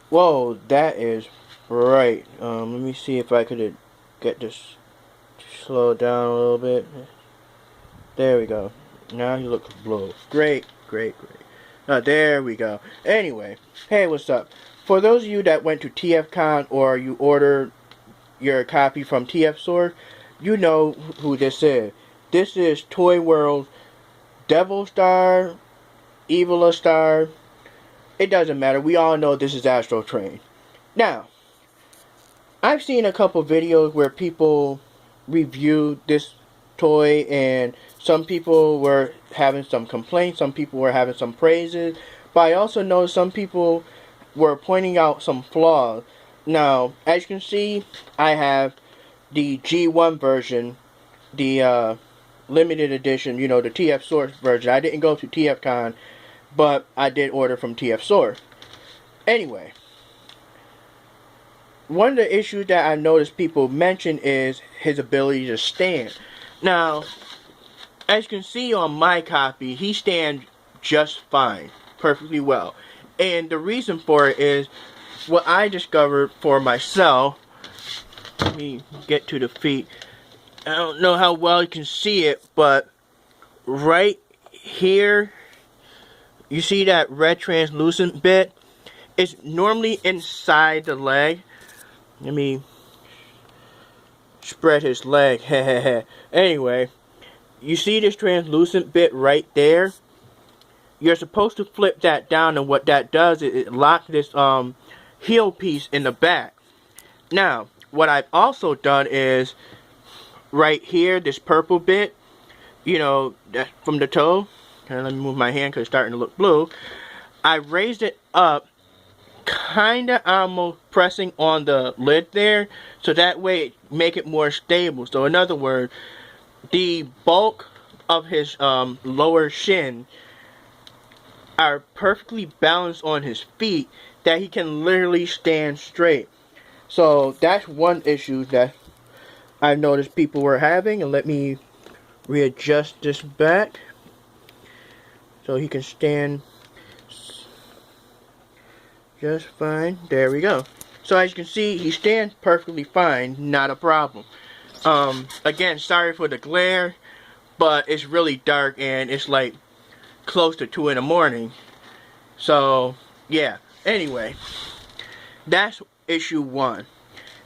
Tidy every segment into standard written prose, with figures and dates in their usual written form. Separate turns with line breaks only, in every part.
Whoa, that is right. Let me see if I could get this to slow down a little bit. There we go. Now he looks blue. Great, great, great. There we go. Anyway, hey, what's up? For those of you that went to TFCon or you ordered your copy from TF Source, you know who this is. This is ToyWorld Devil Star, Evila Star. It doesn't matter. We all know this is Astrotrain. Now, I've seen a couple videos where people reviewed this toy, and some people were having some complaints, some people were having some praises, but I also know some people were pointing out some flaws. Now, as you can see, I have the G1 version, the limited edition, you know, the TF Source version. I didn't go to TFCon, but I did order from TF Source. Anyway, one of the issues that I noticed people mention is his ability to stand. Now, as you can see on my copy, he stands just fine, perfectly well. And the reason for it is what I discovered for myself. Let me get to the feet. I don't know how well you can see it, but right here, you see that red translucent bit? It's normally inside the leg. Let me spread his leg. Anyway, you see this translucent bit right there? You're supposed to flip that down, and what that does is it locks this heel piece in the back. Now, what I've also done is right here, this purple bit, you know, that's from the toe. Okay, let me move my hand because it's starting to look blue. I raised it up, kinda almost pressing on the lid there, so that way make it more stable. So in other words, the bulk of his lower shin are perfectly balanced on his feet, that he can literally stand straight. So that's one issue that I've noticed people were having, and let me readjust this back so he can stand just fine. There we go. So as you can see, he stands perfectly fine, not a problem. Again, sorry for the glare, but it's really dark and it's like close to 2 in the morning. So yeah, anyway, that's issue 1.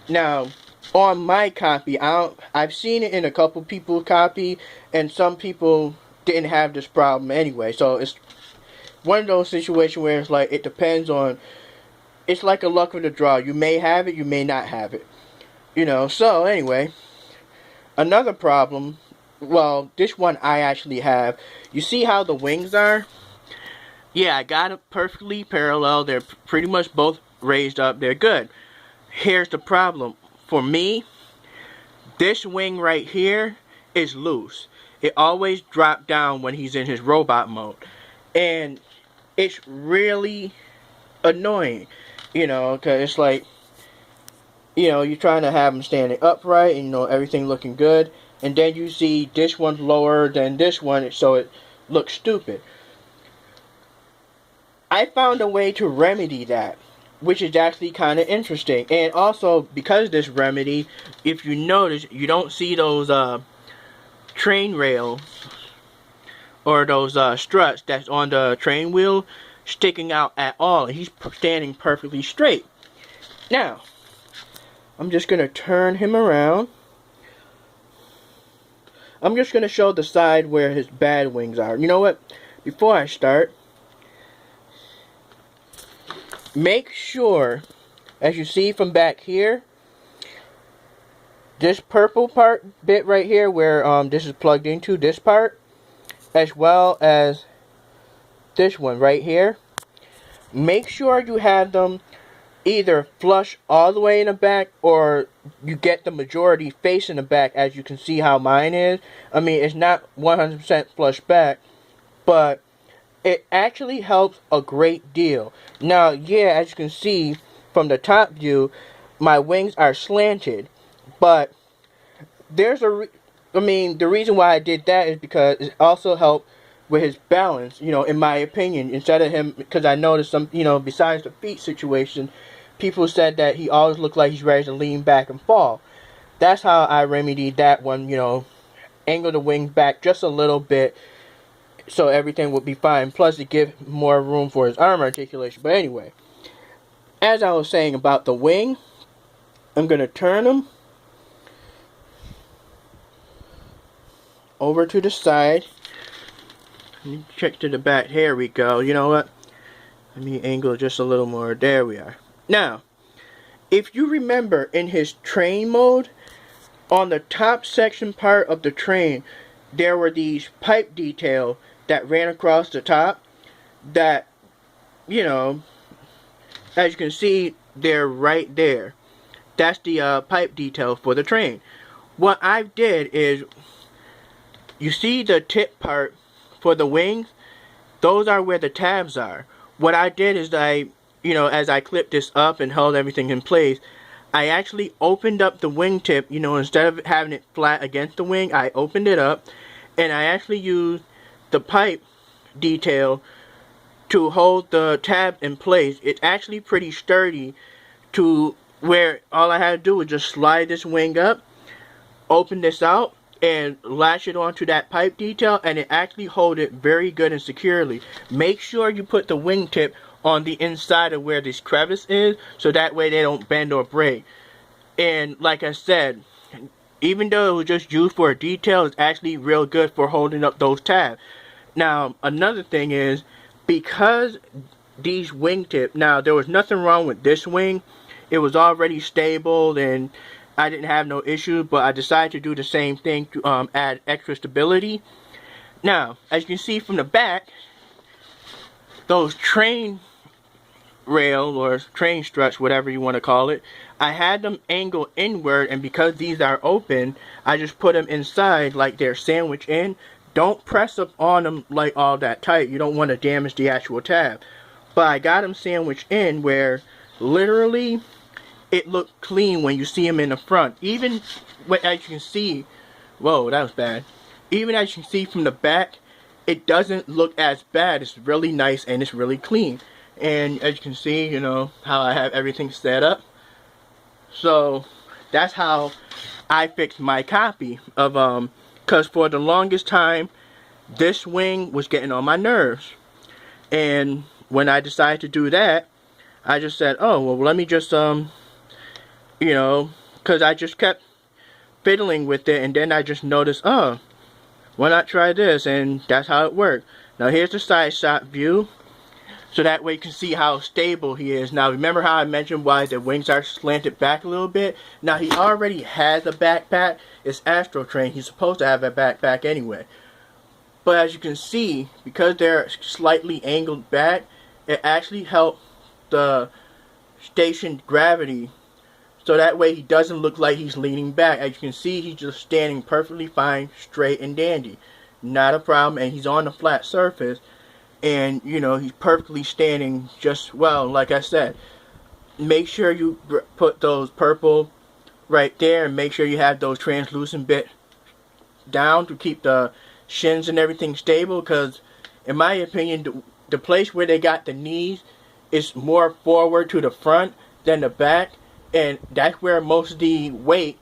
Now, on my copy, I've seen it in a couple people's copy, and some people didn't have this problem anyway. So it's one of those situations where it's like, it depends on, it's like a luck of the draw. You may have it, you may not have it. You know, so anyway, another problem, well, this one I actually have. You see how the wings are? Yeah, I got it perfectly parallel. They're pretty much both raised up. They're good. Here's the problem. For me, this wing right here is loose. It always drops down when he's in his robot mode. And it's really annoying, you know, because it's like, you know, you're trying to have him standing upright and, you know, everything looking good. And then you see this one's lower than this one, so it looks stupid. I found a way to remedy that, which is actually kind of interesting. And also, because of this remedy, if you notice, you don't see those train rails or those struts that's on the train wheel sticking out at all. He's standing perfectly straight. Now, I'm just going to turn him around. I'm just going to show the side where his bad wings are. You know what? Before I start, make sure, as you see from back here, this purple bit right here where this is plugged into, this part, as well as this one right here, make sure you have them either flush all the way in the back, or you get the majority facing the back, as you can see how mine is. I mean, it's not 100% flush back, but it actually helps a great deal. Now, yeah, as you can see from the top view, my wings are slanted, but there's the reason why I did that is because it also helped with his balance, you know, in my opinion, instead of him, because I noticed some, you know, besides the feet situation, people said that he always looked like he's ready to lean back and fall. That's how I remedied that one, you know, angle the wings back just a little bit so everything would be fine. Plus, it gives more room for his arm articulation. But anyway, as I was saying about the wing, I'm going to turn them over to the side. Let me check to the back. Here we go. You know what? Let me angle just a little more. There we are. Now, if you remember in his train mode, on the top section part of the train, there were these pipe detail that ran across the top that, you know, as you can see, they're right there. That's the pipe detail for the train. What I did is, you see the tip part for the wings? Those are where the tabs are. What I did is you know, as I clipped this up and held everything in place, I actually opened up the wingtip, you know, instead of having it flat against the wing, I opened it up, and I actually used the pipe detail to hold the tab in place. It's actually pretty sturdy to where all I had to do was just slide this wing up, open this out, and latch it onto that pipe detail, and it actually holds it very good and securely. Make sure you put the wingtip on the inside of where this crevice is, so that way they don't bend or break. And like I said, even though it was just used for a detail, it's actually real good for holding up those tabs. Now, another thing is, because these wingtips, now there was nothing wrong with this wing. It was already stable and I didn't have no issues, but I decided to do the same thing to add extra stability. Now, as you can see from the back, those train rail or train struts, whatever you want to call it, I had them angled inward, and because these are open, I just put them inside like they're sandwiched in. Don't press up on them like all that tight. You don't want to damage the actual tab. But I got them sandwiched in where literally it looked clean when you see them in the front. Even as you can see, whoa, that was bad. Even as you can see from the back, it doesn't look as bad. It's really nice and it's really clean. And as you can see, you know, how I have everything set up. So that's how I fixed my copy of, because for the longest time, this wing was getting on my nerves. And when I decided to do that, I just said, oh, well, let me just, you know, because I just kept fiddling with it, and then I just noticed, oh, why not try this? And that's how it worked. Now here's the side shot view, so that way you can see how stable he is. Now remember how I mentioned why the wings are slanted back a little bit? Now he already has a backpack. It's Astrotrain. He's supposed to have a backpack anyway. But as you can see, because they're slightly angled back, it actually helped the station gravity, so that way he doesn't look like he's leaning back. As you can see, he's just standing perfectly fine, straight and dandy. Not a problem, and he's on a flat surface. And, you know, he's perfectly standing just well. Like I said, make sure you put those purple right there, and make sure you have those translucent bit down to keep the shins and everything stable, because in my opinion, the place where they got the knees is more forward to the front than the back, and that's where most of the weight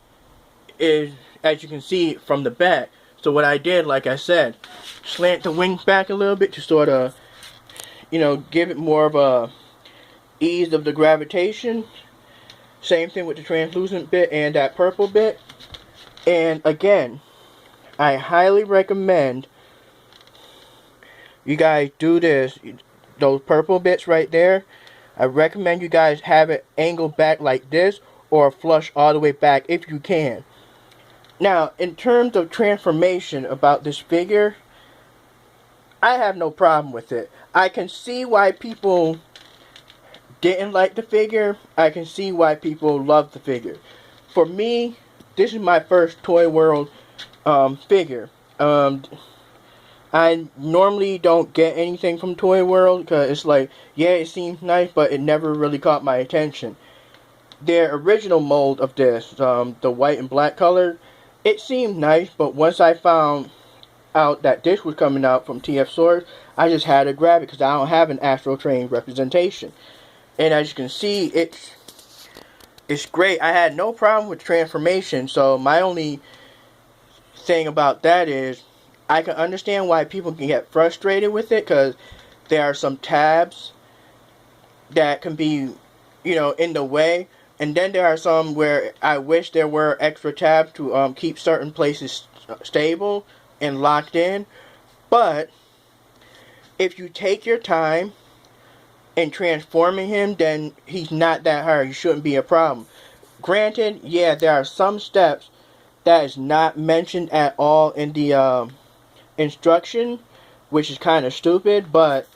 is, as you can see from the back. So what I did, like I said, slant the wings back a little bit to sort of, you know, give it more of a ease of the gravitation. Same thing with the translucent bit and that purple bit. And again, I highly recommend you guys do this. Those purple bits right there, I recommend you guys have it angled back like this, or flush all the way back if you can. Now, in terms of transformation about this figure, I have no problem with it. I can see why people didn't like the figure. I can see why people love the figure. For me, this is my first ToyWorld figure. I normally don't get anything from ToyWorld because it's like, yeah, it seems nice, but it never really caught my attention. Their original mold of this, the white and black color, it seemed nice, but once I found out that this was coming out from TF Source, I just had to grab it because I don't have an Astrotrain representation. And as you can see, it's great. I had no problem with transformation, so my only thing about that is I can understand why people can get frustrated with it, because there are some tabs that can be, in the way. And then there are some where I wish there were extra tabs to keep certain places stable and locked in. But if you take your time in transforming him, then he's not that hard. He shouldn't be a problem. Granted, yeah, there are some steps that is not mentioned at all in the instruction, which is kind of stupid, but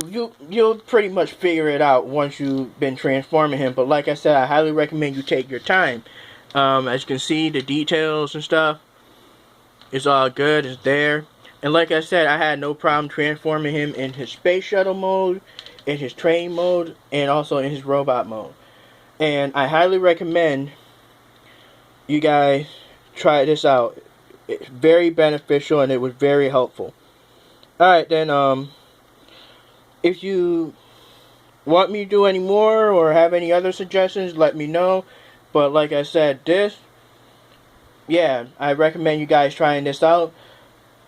you'll pretty much figure it out once you've been transforming him. But like I said, I highly recommend you take your time. As you can see, the details and stuff is all good. It's there. And like I said, I had no problem transforming him in his space shuttle mode, in his train mode, and also in his robot mode. And I highly recommend you guys try this out. It's very beneficial and it was very helpful. Alright then, if you want me to do any more or have any other suggestions, let me know. But like I said, I recommend you guys trying this out.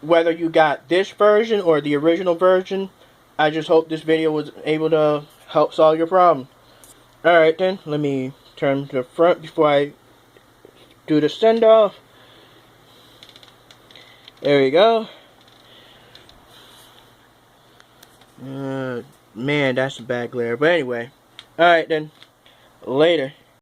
Whether you got this version or the original version, I just hope this video was able to help solve your problem. Alright then, let me turn to the front before I do the send off. There we go. Man, that's a bad glare. But anyway, alright then, later.